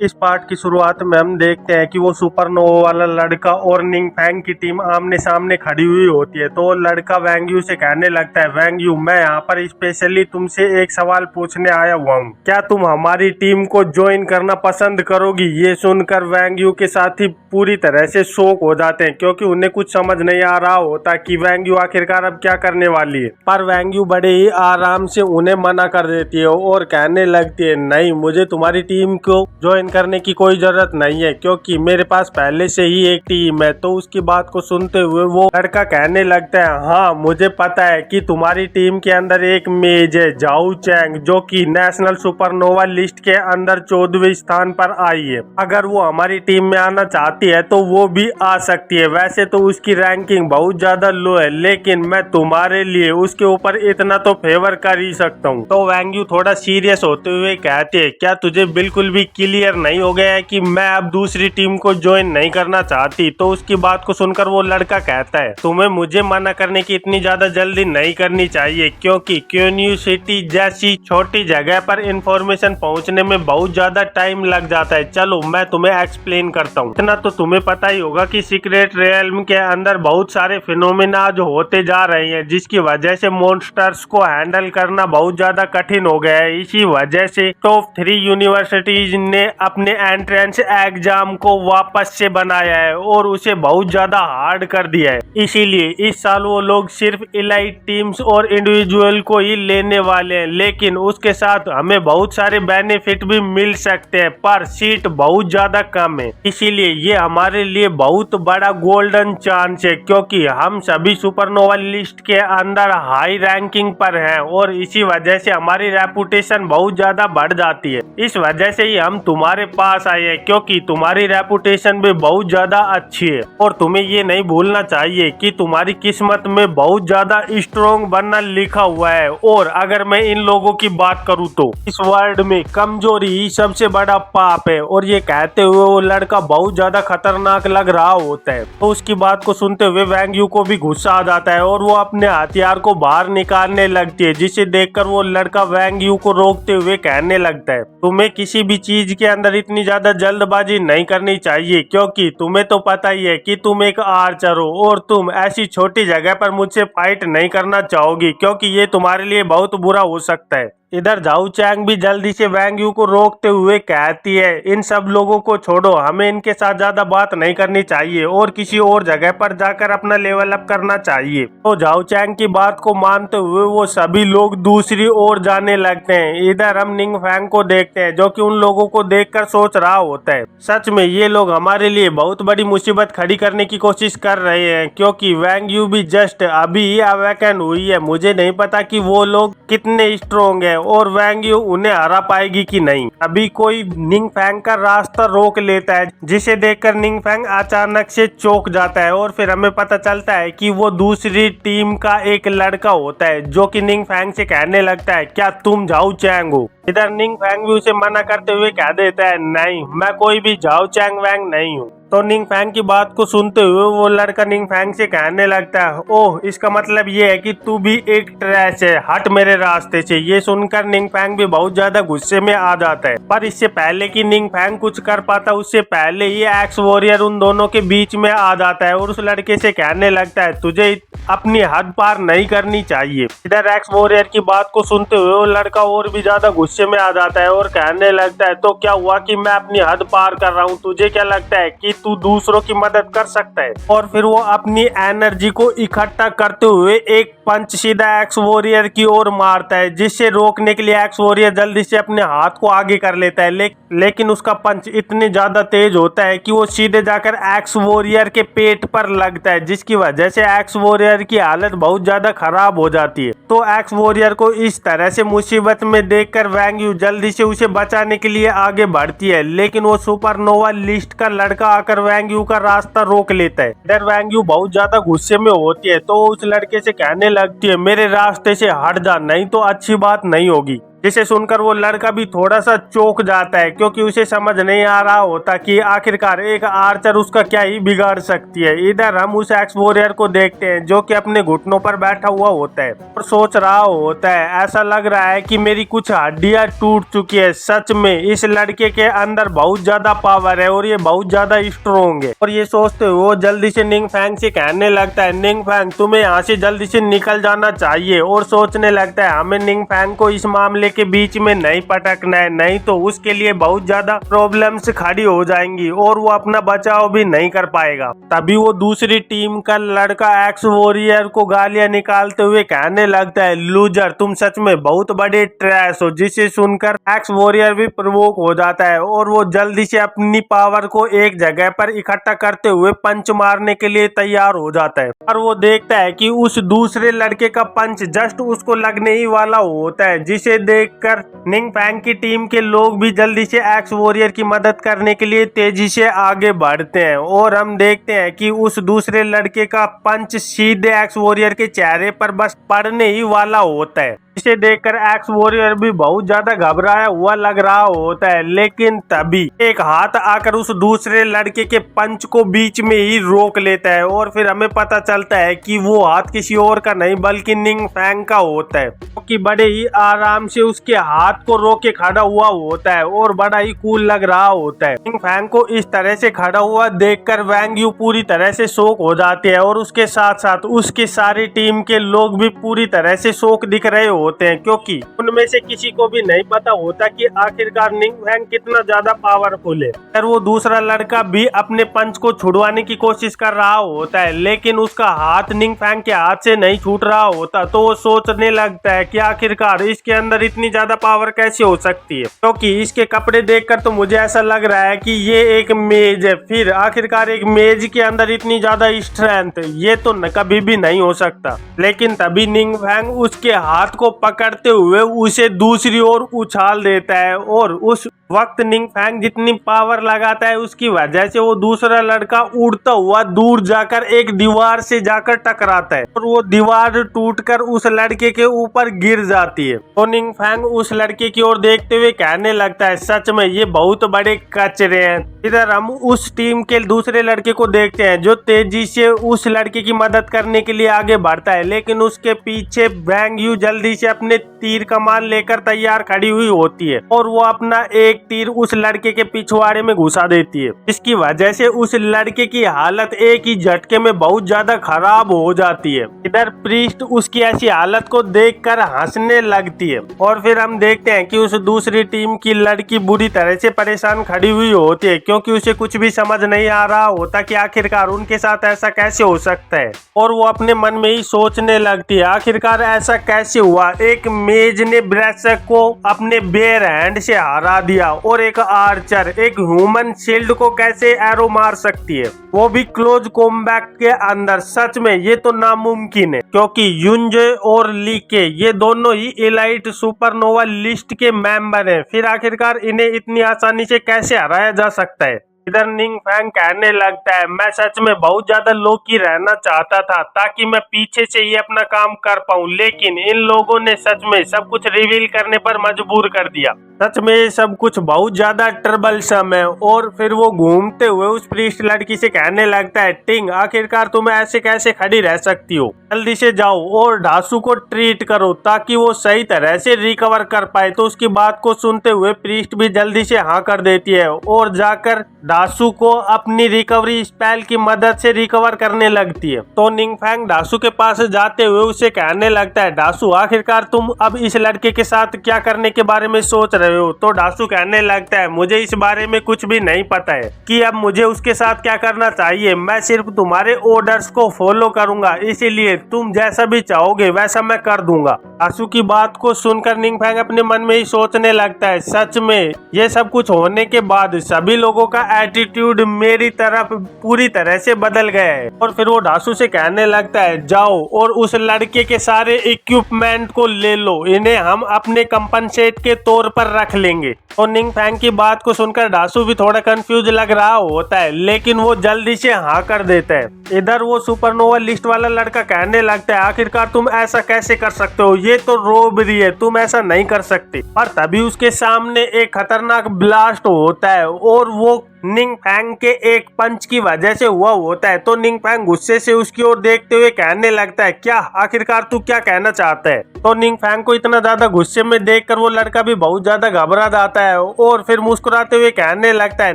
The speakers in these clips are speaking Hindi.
इस पार्ट की शुरुआत में हम देखते हैं कि वो सुपरनोवा वाला लड़का और निंग फैंग की टीम आमने सामने खड़ी हुई होती है। तो लड़का वैंग यू से कहने लगता है, वैंग यू, मैं यहाँ पर स्पेशली तुमसे एक सवाल पूछने आया हुआ हूँ, क्या तुम हमारी टीम को ज्वाइन करना पसंद करोगी। ये सुनकर वैंग यू के साथी पूरी तरह से शॉक हो जाते हैं, क्योंकि उन्हें कुछ समझ नहीं आ रहा होता कि वैंग यू आखिरकार अब क्या करने वाली है। पर वैंग यू बड़े ही आराम से उन्हें मना कर देती है और कहने लगती है, नहीं, मुझे तुम्हारी टीम को ज्वाइन करने की कोई जरूरत नहीं है, क्योंकि मेरे पास पहले से ही एक टीम है। तो उसकी बात को सुनते हुए वो लड़का कहने लगता है, हाँ, मुझे पता है कि तुम्हारी टीम के अंदर एक मेज है, जाओ चैंग, जो कि नेशनल सुपरनोवा लिस्ट के अंदर 14वें स्थान पर आई है। अगर वो हमारी टीम में आना चाहती है तो वो भी आ सकती है। वैसे तो उसकी रैंकिंग बहुत ज्यादा लो है, लेकिन मैं तुम्हारे लिए उसके ऊपर इतना तो फेवर कर ही सकता हूँ। तो वैंग यू थोड़ा सीरियस होते हुए कहते हैं, क्या तुझे बिल्कुल भी क्लियर नहीं हो गया है कि मैं अब दूसरी टीम को ज्वाइन नहीं करना चाहती। तो उसकी बात को सुनकर वो लड़का कहता है, तुम्हें मुझे मना करने की इतनी ज्यादा जल्दी नहीं करनी चाहिए, क्योंकि क्यून्यू सिटी जैसी छोटी जगह पर इंफॉर्मेशन पहुंचने में बहुत ज्यादा टाइम लग जाता है। चलो मैं तुम्हें एक्सप्लेन करता हूँ। इतना तो तुम्हें पता ही होगा कि सीक्रेट रियल्म के अंदर बहुत सारे फिनोमेना जो होते जा रहे हैं, जिसकी वजह से मॉन्स्टर्स को हैंडल करना बहुत ज्यादा कठिन हो गया है। इसी वजह से टॉप 3 यूनिवर्सिटीज ने अपने एंट्रेंस एग्जाम को वापस से बनाया है और उसे बहुत ज्यादा हार्ड कर दिया है। इसीलिए इस साल वो लोग सिर्फ इलाइट टीम्स और इंडिविजुअल को ही लेने वाले हैं, लेकिन उसके साथ हमें बहुत सारे बेनिफिट भी मिल सकते हैं, पर सीट बहुत ज्यादा कम है। इसीलिए ये हमारे लिए बहुत बड़ा गोल्डन चांस है, क्योंकि हम सभी सुपरनोवा लिस्ट के अंदर हाई रैंकिंग पर हैं और इसी वजह से हमारी रेपुटेशन बहुत ज्यादा बढ़ जाती है। इस वजह से ही हम तुम्हारे पास आए हैं, क्योंकि तुम्हारी रेपुटेशन भी बहुत ज्यादा अच्छी है। और तुम्हें ये नहीं भूलना चाहिए कि तुम्हारी किस्मत में बहुत ज्यादा स्ट्रॉन्ग बनना लिखा हुआ है। और अगर मैं इन लोगों की बात करूँ तो इस वर्ल्ड में कमजोरी ही सबसे बड़ा पाप है। और ये कहते हुए वो लड़का बहुत ज्यादा खतरनाक लग रहा होता है। तो उसकी बात को सुनते हुए वैंग यू को भी गुस्सा आ जाता है और वो अपने हथियार को बाहर निकालने लगती है, जिसे देखकर वो लड़का वैंग यू को रोकते हुए कहने लगता है, तुम्हें किसी भी चीज के अंदर इतनी ज्यादा जल्दबाजी नहीं करनी चाहिए, क्योंकि तुम्हें तो पता ही है कि तुम एक आर्चर हो और तुम ऐसी छोटी जगह पर मुझसे फाइट नहीं करना चाहोगी, क्योंकि ये तुम्हारे लिए बहुत बुरा हो सकता है। इधर झाऊ चैंग भी जल्दी से वैंग यू को रोकते हुए कहती है, इन सब लोगों को छोड़ो, हमें इनके साथ ज्यादा बात नहीं करनी चाहिए और किसी और जगह पर जाकर अपना लेवल अप करना चाहिए। तो झाऊ चैंग की बात को मानते हुए वो सभी लोग दूसरी ओर जाने लगते हैं। इधर हम निंग फैंग को देखते हैं, जो कि उन लोगों को देखकर सोच रहा होता है, सच में ये लोग हमारे लिए बहुत बड़ी मुसीबत खड़ी करने की कोशिश कर रहे हैं, क्योंकि वैंग यू भी जस्ट अभी ही अवेकन हुई है। मुझे नहीं पता कि वो लोग कितने स्ट्रोंग है और वैंग यू उन्हें हरा पाएगी कि नहीं। अभी कोई निंग फैंग का रास्ता रोक लेता है, जिसे देखकर निंग फैंग अचानक से चौंक जाता है और फिर हमें पता चलता है कि वो दूसरी टीम का एक लड़का होता है, जो कि निंग फैंग से कहने लगता है, क्या तुम झाऊ चैंग हो। इधर निंग फैंग भी उसे मना करते हुए कह देता है, नहीं, मैं कोई भी झाऊ चैंग वैंग नहीं हूँ। तो निंग फैंग की बात को सुनते हुए वो लड़का निंग फैंग से कहने लगता है, ओह, इसका मतलब ये है कि तू भी एक ट्रैश है, हट मेरे रास्ते से। ये सुनकर निंग फैंग भी बहुत ज्यादा गुस्से में आ जाता है। पर इससे पहले कि निंग फैंग कुछ कर पाता, उससे पहले ही एक्स वॉरियर उन दोनों के बीच में आ जाता है और उस लड़के से कहने लगता है, तुझे अपनी हद पार नहीं करनी चाहिए। इधर एक्स वॉरियर की बात को सुनते हुए वो लड़का और भी ज्यादा गुस्से में आ जाता है और कहने लगता है, तो क्या हुआ कि मैं अपनी हद पार कर रहा हूँ, तुझे क्या लगता है कि तू दूसरों की मदद कर सकता है। और फिर वो अपनी एनर्जी को इकट्ठा करते हुए एक पंच सीधा एक्स वॉरियर की ओर मारता है, जिससे रोकने के लिए एक्स वॉरियर जल्दी से अपने हाथ को आगे कर लेता है, लेकिन उसका पंच इतने ज्यादा तेज होता है कि वो सीधे जाकर एक्स वॉरियर के पेट पर लगता है, जिसकी वजह से एक्स वॉरियर की हालत बहुत ज्यादा खराब हो जाती है। तो एक्स वॉरियर को इस तरह से मुसीबत में देखकर वैंग यू जल्दी से उसे बचाने के लिए आगे बढ़ती है, लेकिन वो सुपरनोवा लिस्ट का लड़का आकर वैंग यू का रास्ता रोक लेता है। इधर वैंग यू बहुत ज्यादा गुस्से में होती है, तो उस लड़के से कहने लगती है, मेरे रास्ते से हट जा, नहीं तो अच्छी बात नहीं होगी। जिसे सुनकर वो लड़का भी थोड़ा सा चौंक जाता है, क्योंकि उसे समझ नहीं आ रहा होता कि आखिरकार एक आर्चर उसका क्या ही बिगाड़ सकती है। इधर हम उस एक्स वॉरियर को देखते हैं जो कि अपने घुटनों पर बैठा हुआ होता है और सोच रहा होता है, ऐसा लग रहा है कि मेरी कुछ हड्डियां टूट चुकी है। सच में इस लड़के के अंदर बहुत ज्यादा पावर है और ये बहुत ज्यादा स्ट्रोंग है। और ये सोचते हुए वो जल्दी से निंग फैंग से कहने लगता है, निंग फैंग तुम्हें यहाँ से जल्दी से निकल जाना चाहिए। और सोचने लगता है हमें निंग फैंग को इस मामले के बीच में नहीं पटकना है, नहीं तो उसके लिए बहुत ज्यादा प्रॉब्लम्स खड़ी हो जाएंगी और वो अपना बचाव भी नहीं कर पाएगा। तभी वो दूसरी टीम का लड़का एक्स वॉरियर को गालियां निकालते हुए कहने लगता है, लूजर तुम सच में बहुत बड़े ट्रैश हो। जिसे सुनकर एक्स वॉरियर भी प्रवोक हो जाता है और वो जल्दी से अपनी पावर को एक जगह पर इकट्ठा करते हुए पंच मारने के लिए तैयार हो जाता है। और वो देखता है कि उस दूसरे लड़के का पंच जस्ट उसको लगने ही वाला होता है, जिसे देखकर निंग फैंग की टीम के लोग भी जल्दी से एक्स वॉरियर की मदद करने के लिए तेजी से आगे बढ़ते हैं। और हम देखते हैं कि उस दूसरे लड़के का पंच सीधे एक्स वॉरियर के चेहरे पर बस पड़ने ही वाला होता है। इसे देखकर एक्स वॉरियर भी बहुत ज्यादा घबराया हुआ लग रहा होता है, लेकिन तभी एक हाथ आकर उस दूसरे लड़के के पंच को बीच में ही रोक लेता है और फिर हमें पता चलता है कि वो हाथ किसी और का नहीं बल्कि निंग फैंग का होता है, क्योंकि बड़े ही आराम से उसके हाथ को रोक के खड़ा हुआ होता है और बड़ा ही कूल लग रहा होता है। निंग फैंग को इस तरह से खड़ा हुआ देखकर वैंग यू पूरी तरह से शॉक हो जाती है और उसके साथ साथ उसकी सारी टीम के लोग भी पूरी तरह से शॉक दिख रहे होते हैं, क्योंकि उनमें से किसी को भी नहीं पता होता कि आखिरकार निंग फैंग कितना ज्यादा पावरफुल है। फिर वो दूसरा लड़का भी अपने पंच को छुड़वाने की कोशिश कर रहा होता है, लेकिन उसका हाथ निंग फैंग के हाथ से नहीं छूट रहा होता। तो वो सोचने लगता है कि आखिरकार इसके अंदर इतनी ज्यादा पावर कैसे हो सकती है, क्योंकि इसके कपड़े देखकर तो मुझे ऐसा लग रहा है कि ये एक मेज है। फिर आखिरकार एक मेज के अंदर इतनी ज्यादा स्ट्रेंथ, ये तो कभी भी नहीं हो सकता। लेकिन तभी निंग फैंग उसके हाथ को पकड़ते हुए उसे दूसरी ओर उछाल देता है और उस वक्त निंग फैंग जितनी पावर लगाता है उसकी वजह से वो दूसरा लड़का उड़ता हुआ दूर जाकर एक दीवार से जाकर टकराता है और वो दीवार टूटकर उस लड़के के ऊपर गिर जाती है। तो निंग फैंग उस लड़के की ओर देखते हुए कहने लगता है, सच में ये बहुत बड़े कचरे हैं। इधर हम उस टीम के दूसरे लड़के को देखते हैं जो तेजी से उस लड़के की मदद करने के लिए आगे बढ़ता है, लेकिन उसके पीछे वैंग यू जल्दी से अपने तीर कमान लेकर तैयार खड़ी हुई होती है और वो अपना एक तीर उस लड़के के पिछवाड़े में घुसा देती है, जिसकी वजह से उस लड़के की हालत एक ही झटके में बहुत ज्यादा खराब हो जाती है। इधर प्रीस्ट उसकी ऐसी हालत को देखकर हंसने लगती है और फिर हम देखते हैं कि उस दूसरी टीम की लड़की बुरी तरह से परेशान खड़ी हुई होती है, क्योंकि उसे कुछ भी समझ नहीं आ रहा होता कि आखिरकार उनके साथ ऐसा कैसे हो सकता है। और वो अपने मन में ही सोचने लगती है, आखिरकार ऐसा कैसे हुआ, एक मेज ने ब्रेसक को अपने बेयर हैंड से हरा दिया और एक आर्चर एक ह्यूमन शील्ड को कैसे एरो मार सकती है, वो भी क्लोज कॉम्बैट के अंदर। सच में ये तो नामुमकिन है, क्योंकि युंजे और लीके ये दोनों ही एलाइट सुपरनोवा लिस्ट के मेंबर हैं। फिर आखिरकार इन्हें इतनी आसानी से कैसे हराया जा सकता है। इधर निंग फैंग कहने लगता है, मैं सच में बहुत ज्यादा लो की रहना चाहता था ताकि मैं पीछे से ही अपना काम कर पाऊं, लेकिन इन लोगों ने सच में सब कुछ रिवील करने पर मजबूर कर दिया। सच में ये सब कुछ बहुत ज्यादा ट्रबलसम है। और फिर वो घूमते हुए उस प्रीस्ट लड़की से कहने लगता है, टिंग आखिरकार तुम ऐसे कैसे खड़ी रह सकती हो, जल्दी से जाओ और ढासू को ट्रीट करो ताकि वो सही तरह से रिकवर कर पाए। तो उसकी बात को सुनते हुए प्रीस्ट भी जल्दी से हाँ कर देती है और जाकर ढासू को अपनी रिकवरी स्पेल की मदद से रिकवर करने लगती है। तो निंग फैंग ढासू के पास जाते हुए उसे कहने लगता है, ढासू आखिरकार तुम अब इस लड़के के साथ क्या करने के बारे में सोच रहे हो। तो ढासू कहने लगता है, मुझे इस बारे में कुछ भी नहीं पता है कि अब मुझे उसके साथ क्या करना चाहिए, मैं सिर्फ तुम्हारे ऑर्डर्स को फॉलो करूंगा, इसीलिए तुम जैसा भी चाहोगे वैसा मैं कर दूंगा। ढासू की बात को सुनकर निंग फैंग अपने मन में ही सोचने लगता है, सच में ये सब कुछ होने के बाद सभी लोगों का एटीट्यूड मेरी तरफ पूरी तरह से बदल गया है। और फिर वो ढासू से कहने लगता है, जाओ और उस लड़के के सारे इक्विपमेंट को ले लो, इन्हें हम अपने कंपनसेट के तौर पर रख लेंगे। और निंग फैंग की बात को सुनकर ढासू भी थोड़ा कंफ्यूज लग रहा होता है, लेकिन वो जल्दी से हाँ कर देता है। इधर वो सुपरनोवा लिस्ट वाला लड़का कहने लगता है, आखिरकार तुम ऐसा कैसे कर सकते हो, ये तो रॉबरी है, तुम ऐसा नहीं कर सकते। पर तभी उसके सामने एक खतरनाक ब्लास्ट होता है और वो निंग फैंग के एक पंच की वजह से हुआ होता है। तो निंग फैंग गुस्से से उसकी ओर देखते हुए कहने लगता है, क्या आखिरकार तू क्या कहना चाहता है। तो निंग फैंग को इतना ज्यादा गुस्से में देखकर वो लड़का भी बहुत ज्यादा घबरा जाता है और फिर मुस्कुराते हुए कहने लगता है,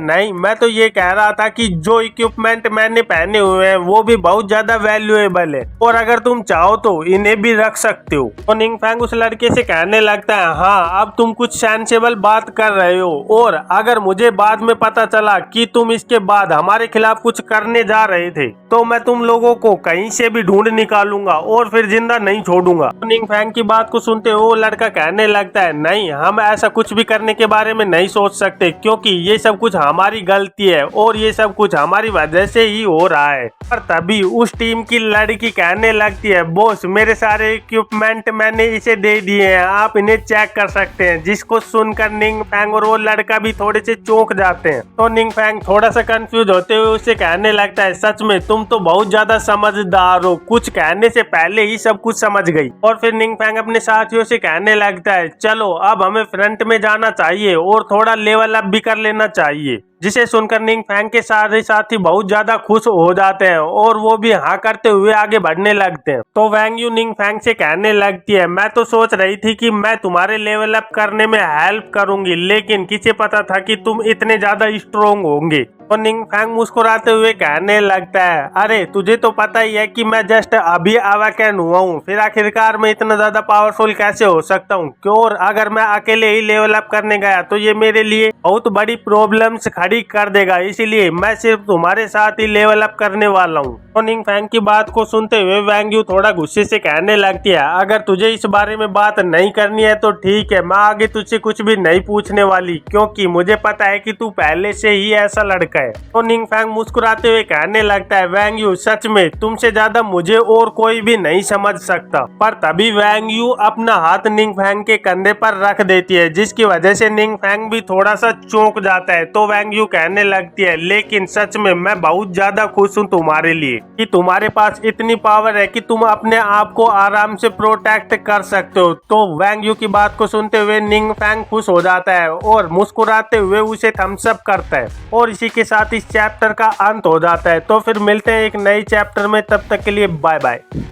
नहीं, मैं तो ये कह रहा था कि जो इक्विपमेंट मैंने पहने हुए हैं वो भी बहुत ज्यादा वैल्यूएबल है और अगर तुम चाहो तो इन्हें भी रख सकते हो। तो निंग फैंग उस लड़के से कहने लगता है, हाँ, अब तुम कुछ सेंसेबल बात कर रहे हो और अगर मुझे बाद में पता चला कि तुम इसके बाद हमारे खिलाफ कुछ करने जा रहे थे तो मैं तुम लोगों को कहीं से भी ढूंढ निकालूंगा और फिर जिंदा नहीं छोड़ूंगा। निंग फैंग की बात को सुनते हुए वो लड़का कहने लगता है, नहीं, हम ऐसा कुछ भी करने के बारे में नहीं सोच सकते क्योंकि ये सब कुछ हमारी गलती है और ये सब कुछ हमारी वजह से ही हो रहा है। पर तभी उस टीम की लड़की कहने लगती है, बॉस, मेरे सारे इक्विपमेंट मैंने इसे दे दिए हैं, आप इन्हें चेक कर सकते हैं। जिसको सुनकर निंग फैंग और वो लड़का भी थोड़े से चौंक जाते हैं। तो निंग फैंग थोड़ा सा कंफ्यूज होते हुए उससे कहने लगता है, सच में तुम तो बहुत ज्यादा समझदार हो, कुछ कहने से पहले ही सब कुछ समझ गई। और फिर निंग फैंग अपने साथियों से कहने लगता है, चलो अब हमें फ्रंट में जाना चाहिए और थोड़ा लेवल अप भी कर लेना चाहिए। जिसे सुनकर निंग फैंग के सारे साथी बहुत ज्यादा खुश हो जाते हैं और वो भी हाँ करते हुए आगे बढ़ने लगते हैं। तो वैंग यू निंग फैंग से कहने लगती है, मैं तो सोच रही थी कि मैं तुम्हारे लेवल अप करने में हेल्प करूंगी, लेकिन किसे पता था कि तुम इतने ज्यादा स्ट्रोंग होंगे। और निंग फैंग मुस्कुराते हुए कहने लगता है, अरे तुझे तो पता ही है कि मैं जस्ट अभी अवेकन हुआ हूँ, फिर आखिरकार मैं इतना ज्यादा पावरफुल कैसे हो सकता हूँ। क्यों, और अगर मैं अकेले ही लेवल अप करने गया तो ये मेरे लिए बहुत बड़ी प्रॉब्लम्स खड़ी कर देगा, इसीलिए मैं सिर्फ तुम्हारे साथ ही लेवल अप करने वाला हूँ। तो निंग फैंग की बात को सुनते हुए वैंग यू थोड़ा गुस्से से कहने लगती है, अगर तुझे इस बारे में बात नहीं करनी है तो ठीक है, मैं आगे तुझसे कुछ भी नहीं पूछने वाली क्योंकि मुझे पता है कि तू पहले से ही ऐसा लड़का है। तो निंग फैंग मुस्कुराते हुए कहने लगता है, वैंग यू, सच में तुमसे ज्यादा मुझे और कोई भी नहीं समझ सकता। पर तभी वैंग यू अपना हाथ निंग फैंग के कंधे पर रख देती है, जिसकी वजह से निंग फैंग भी थोड़ा सा चौंक जाता है। तो वैंग यू कहने लगती है, लेकिन सच में मैं बहुत ज्यादा खुश हूँ तुम्हारे लिए कि तुम्हारे पास इतनी पावर है कि तुम अपने आप को आराम से प्रोटेक्ट कर सकते हो। तो वैंग यू की बात को सुनते हुए निंग फैंग खुश हो जाता है और मुस्कुराते हुए उसे थम्स अप करता है और इसी के साथ इस चैप्टर का अंत हो जाता है। तो फिर मिलते हैं एक नई चैप्टर में, तब तक के लिए बाय बाय।